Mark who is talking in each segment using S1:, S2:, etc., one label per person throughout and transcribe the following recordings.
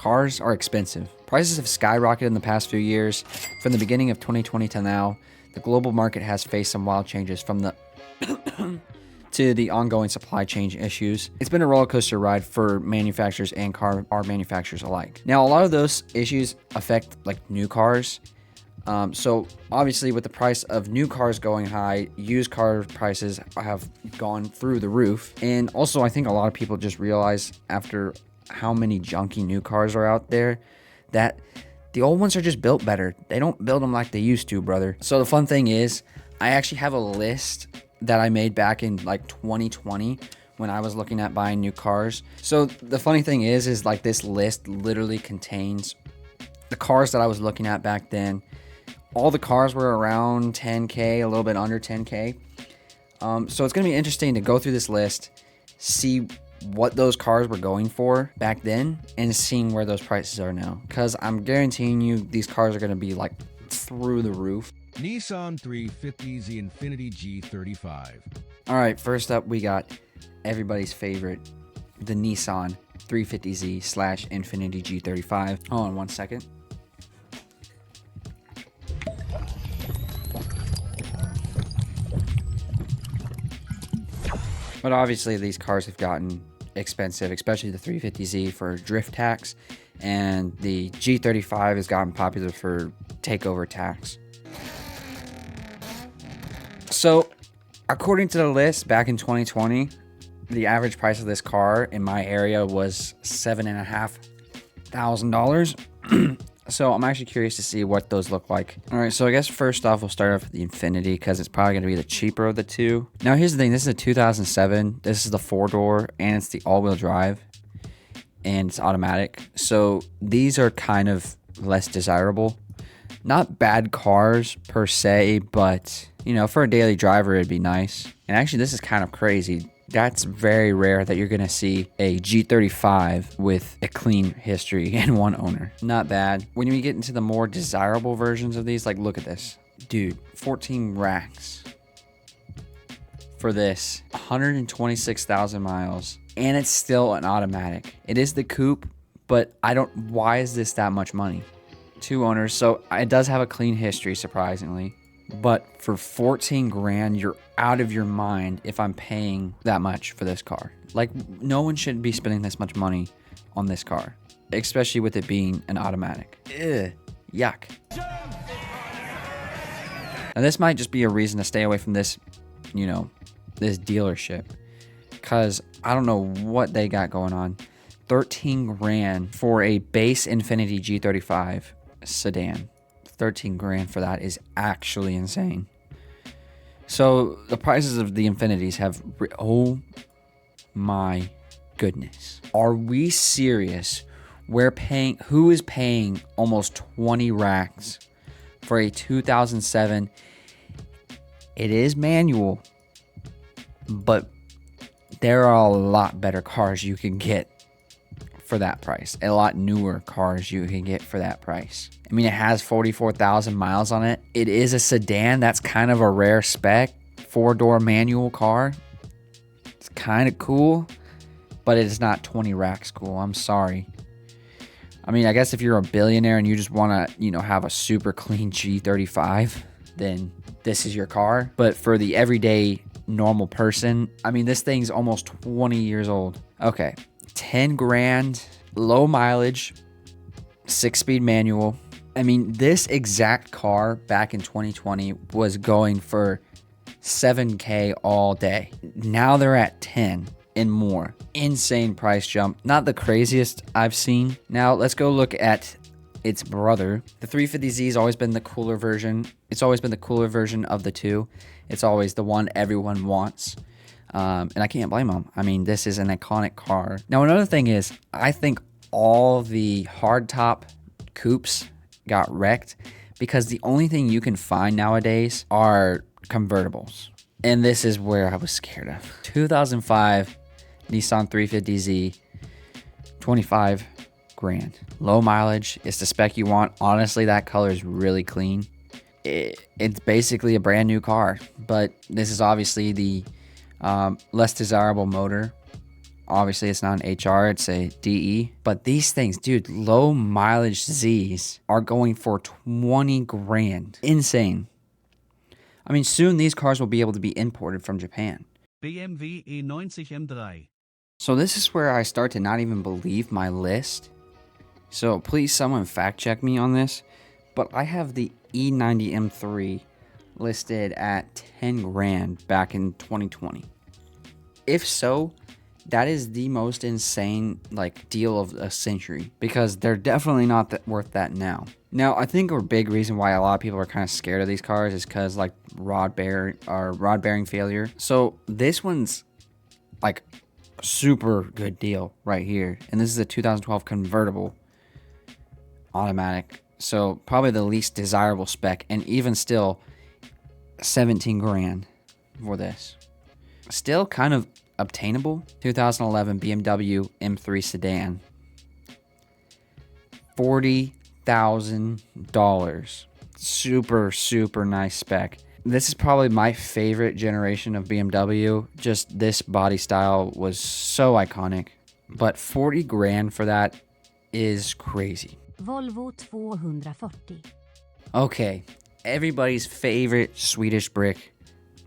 S1: cars are expensive. Prices have skyrocketed in the past few years. From the beginning of 2020 to now, the global market has faced some wild changes from the to the ongoing supply chain issues. It's been a roller coaster ride for manufacturers and car manufacturers alike. Now, a lot of those issues affect like new cars. So obviously with the price of new cars going high, used car prices have gone through the roof. And also I think a lot of people just realize after how many junky new cars are out there that the old ones are just built better. They don't build them like they used to, brother. So the fun thing is I actually have a list that I made back in like 2020 when I was looking at buying new cars. So the funny thing is like this list literally contains the cars that I was looking at back then. All the cars were around 10K, a little bit under 10K. So it's going to be interesting to go through this list, see what those cars were going for back then, and seeing where those prices are now. Because I'm guaranteeing you these cars are going to be like through the roof.
S2: Nissan 350Z Infiniti G35.
S1: All right, first up we got everybody's favorite, the Nissan 350Z / Infiniti G35. Hold on one second. But obviously these cars have gotten expensive, especially the 350Z for drift tax, and the G35 has gotten popular for takeover tax. So according to the list back in 2020, the average price of this car in my area was $7,500. So I'm actually curious to see what those look like. All right, so I guess first off, we'll start off with the Infiniti because it's probably going to be the cheaper of the two. Now, here's the thing. This is a 2007. This is the 4-door, and it's the all-wheel drive, and it's automatic. So these are kind of less desirable. Not bad cars per se, but, you know, for a daily driver, it'd be nice. And actually, this is kind of crazy. That's very rare that you're going to see a G35 with a clean history and one owner. Not bad. When you get into the more desirable versions of these, like look at this. Dude, 14 racks for this. 126,000 miles. And it's still an automatic. It is the coupe, but why is this that much money? 2 owners, so it does have a clean history, surprisingly. But for 14 grand, you're out of your mind if I'm paying that much for this car. Like, no one should be spending this much money on this car, especially with it being an automatic. Ugh, yuck. Now, this might just be a reason to stay away from this, you know, this dealership, because I don't know what they got going on. 13 grand for a base Infiniti G35 sedan. 13 grand for that is actually insane. So the prices of the Infinitis have, oh my goodness. Are we serious? Who is paying almost 20 racks for a 2007? It is manual, but there are a lot better cars you can get for that price. A lot newer cars you can get for that price. I mean, it has 44,000 miles on it. It is a sedan. That's kind of a rare spec. 4-door manual car. It's kind of cool, but it's not 20 racks cool. I'm sorry. I mean, I guess if you're a billionaire and you just want to, you know, have a super clean G35, then this is your car. But for the everyday normal person, I mean, this thing's almost 20 years old. Okay. 10 grand, low mileage, 6-speed manual. I mean, this exact car back in 2020 was going for 7K all day. Now they're at 10 and more. Insane price jump. Not the craziest I've seen. Now let's go look at its brother. The 350Z has always been the cooler version. It's always been the cooler version of the two. It's always the one everyone wants. And I can't blame them. I mean, this is an iconic car. Now, another thing is, I think all the hardtop coupes got wrecked because the only thing you can find nowadays are convertibles. And this is where I was scared of. 2005 Nissan 350Z, 25 grand. Low mileage. It's the spec you want. Honestly, that color is really clean. It's basically a brand new car, but this is obviously the less desirable motor Obviously, it's not an HR, it's a DE. But these things, dude, low mileage Zs are going for 20 grand. Insane. I mean, soon these cars will be able to be imported from Japan.
S3: BMW E90 M3.
S1: So this is where I start to not even believe my list. So please someone fact check me on this. But I have the E90 M3 listed at 10 grand back in 2020. If so, that is the most insane deal of a century, because they're definitely not worth that now. Now, I think a big reason why a lot of people are kind of scared of these cars is because rod bearing failure. So this one's super good deal right here, and this is a 2012 convertible automatic. So probably the least desirable spec, and even still 17 grand for this. Still kind of obtainable. 2011 BMW M3 sedan, $40,000. Super nice spec. This is probably my favorite generation of BMW. Just this body style was so iconic, but 40 grand for that is crazy.
S4: Volvo 240.
S1: Okay, everybody's favorite Swedish brick,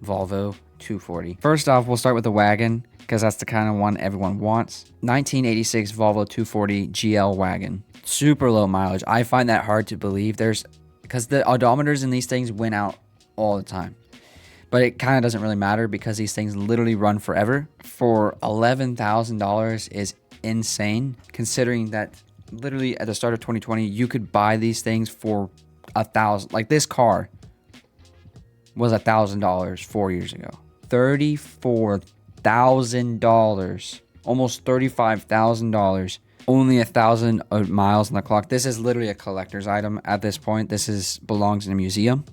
S1: Volvo 240. First off, we'll start with the wagon, because that's the kind of one everyone wants. 1986 Volvo 240 GL wagon. Super low mileage. I find that hard to believe. Because the odometers in these things went out all the time. But it kind of doesn't really matter, because these things literally run forever. For $11,000 is insane, considering that literally at the start of 2020, you could buy these things for $1,000. Like this car was $1,000 4 years ago. $34,000, almost $35,000, only 1,000 miles on the clock. This is literally a collector's item at this point. Belongs in a museum.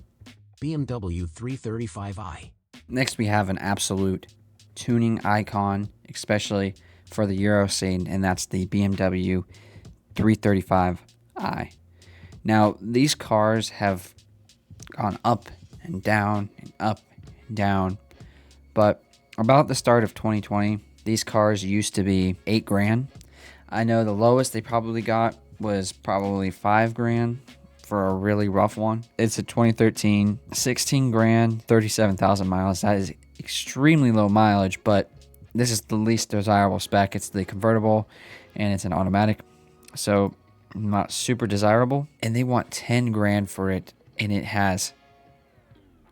S5: BMW 335i.
S1: Next, we have an absolute tuning icon, especially for the Euro scene, and that's the BMW 335i. Now, these cars have gone up and down and up and down, but about the start of 2020, these cars used to be 8 grand. I know the lowest they probably got was probably 5 grand for a really rough one. It's a 2013, 16 grand, 37,000 miles. That is extremely low mileage, but this is the least desirable spec. It's the convertible and it's an automatic, so not super desirable. And they want 10 grand for it, and it has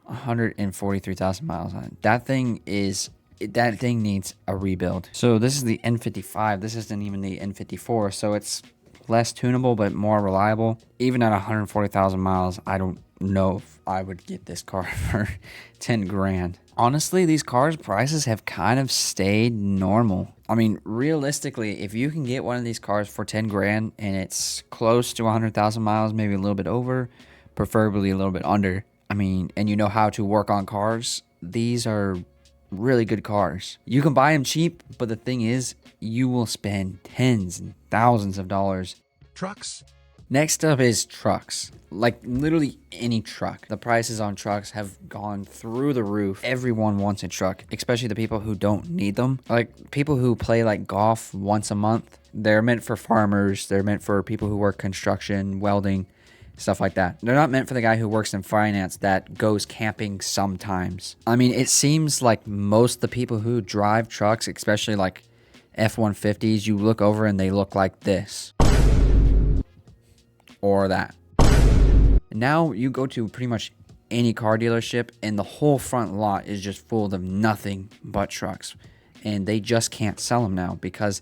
S1: 143,000 miles on it. That thing needs a rebuild. So this is the N55. This isn't even the N54, so it's less tunable but more reliable. Even at 140,000 miles, I don't know if I would get this car for 10 grand. Honestly, these cars' prices have kind of stayed normal. I mean, realistically, if you can get one of these cars for 10 grand and it's close to 100,000 miles, maybe a little bit over, preferably a little bit under, I mean, and you know how to work on cars, these are really good cars. You can buy them cheap, but the thing is, you will spend tens and thousands of dollars.
S5: Trucks.
S1: Next up is trucks. Like literally any truck. The prices on trucks have gone through the roof. Everyone wants a truck, especially the people who don't need them. Like people who play golf once a month. They're meant for farmers. They're meant for people who work construction, welding, stuff like that. They're not meant for the guy who works in finance that goes camping sometimes. I mean, it seems like most of the people who drive trucks, especially F-150s, you look over and they look like this. Or that. Now you go to pretty much any car dealership and the whole front lot is just full of nothing but trucks. And they just can't sell them now because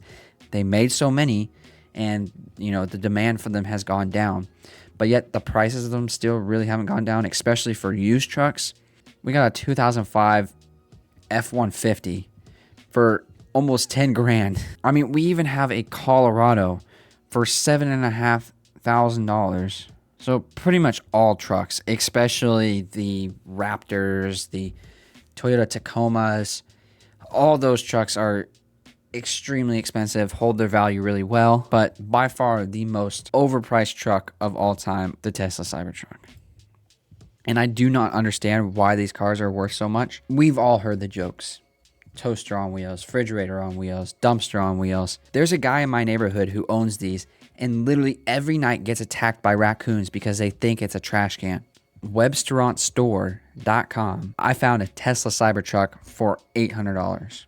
S1: they made so many and, the demand for them has gone down. But yet the prices of them still really haven't gone down, especially for used trucks. We got a 2005 F-150 for almost 10 grand. I mean, we even have a Colorado for $7,500. So pretty much all trucks, especially the Raptors, the Toyota Tacomas, all those trucks are extremely expensive, hold their value really well, but by far the most overpriced truck of all time, the Tesla Cybertruck. And I do not understand why these cars are worth so much. We've all heard the jokes. toaster on wheels, refrigerator on wheels, dumpster on wheels. There's a guy in my neighborhood who owns these and literally every night gets attacked by raccoons because they think it's a trash can. Webstaurantstore.com. I found a Tesla Cybertruck for $800.